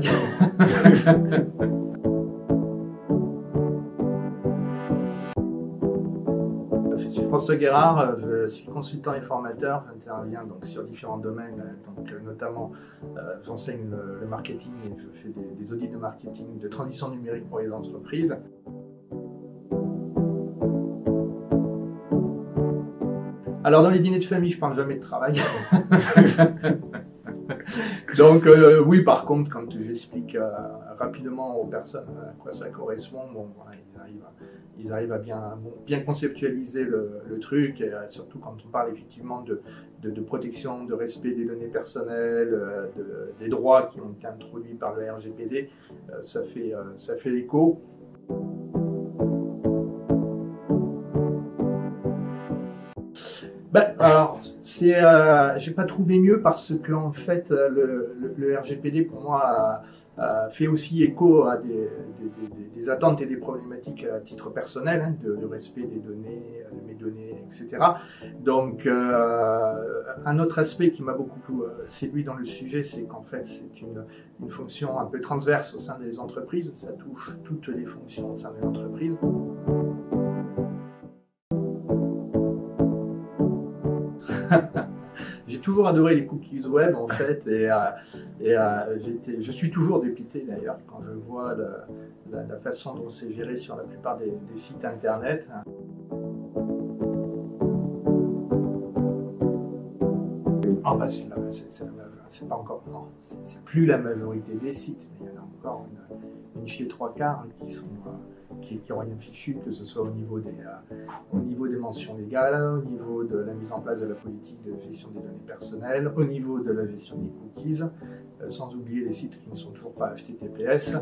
travail. Je suis François Guérard, je suis consultant et formateur, j'interviens donc sur différents domaines, donc notamment j'enseigne le marketing et je fais des audits de marketing de transition numérique pour les entreprises. Alors dans les dîners de famille, je parle jamais de travail. Donc oui, par contre, quand j'explique rapidement aux personnes à quoi ça correspond, bon, voilà, ils arrivent à bien conceptualiser le truc, et surtout quand on parle effectivement de protection, de respect des données personnelles, des droits qui ont été introduits par le RGPD, ça fait écho. Ben, alors, j'ai pas trouvé mieux parce que en fait, le RGPD pour moi fait aussi écho à des attentes et des problématiques à titre personnel, hein, de respect des données, de mes données, etc. Donc, un autre aspect qui m'a beaucoup séduit dans le sujet, c'est qu'en fait, c'est une fonction un peu transverse au sein des entreprises. Ça touche toutes les fonctions au sein des entreprises. J'ai toujours adoré les cookies web en fait je suis toujours dépité d'ailleurs quand je vois la façon dont c'est géré sur la plupart des sites internet. Oh bah c'est pas encore, non, c'est plus la majorité des sites, mais il y en a encore une chier trois quarts qui ont rien fichu, que ce soit au niveau des mentions légales, au niveau de la mise en place de la politique de gestion des données personnelles, au niveau de la gestion des cookies, sans oublier les sites qui ne sont toujours pas HTTPS.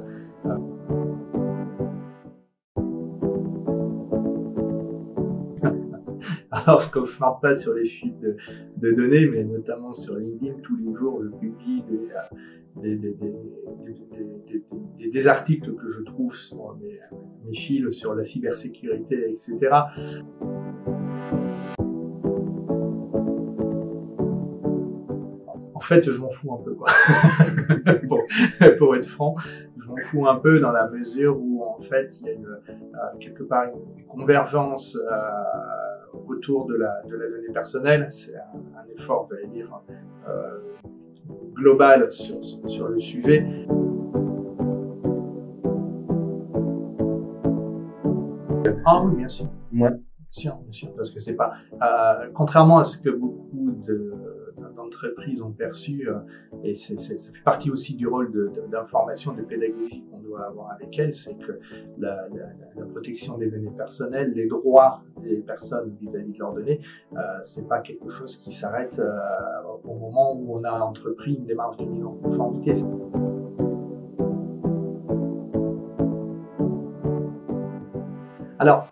Alors, je ne cauchemarde pas sur les fuites de données, mais notamment sur LinkedIn, tous les jours, je publie des articles que je trouve sur mes fils sur la cybersécurité, etc. En fait, je m'en fous un peu, quoi. Pour être franc, je m'en fous un peu dans la mesure où, en fait, il y a quelque part une convergence autour de la donnée personnelle. C'est un effort, j'allais dire, global sur le sujet. Ah oui, bien sûr. Ouais. Bien sûr, parce que c'est pas, contrairement à ce que beaucoup d'entreprises ont perçu, et ça fait partie aussi du rôle d'information, de pédagogie qu'on doit avoir avec elles, c'est que la protection des données personnelles, les droits des personnes vis-à-vis de leurs données, c'est pas quelque chose qui s'arrête au moment où on a entrepris une démarche de mise en conformité. Alors,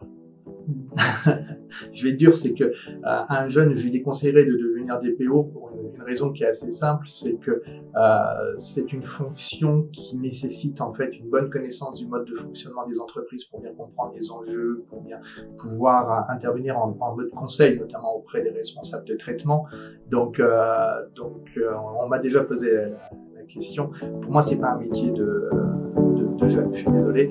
je vais te dire, c'est que à un jeune, je lui déconseillerais de devenir DPO pour une raison qui est assez simple, c'est que c'est une fonction qui nécessite en fait une bonne connaissance du mode de fonctionnement des entreprises pour bien comprendre les enjeux, pour bien pouvoir intervenir en mode conseil, notamment auprès des responsables de traitement. Donc on m'a déjà posé la question. Pour moi, c'est pas un métier de jeune, je suis désolé.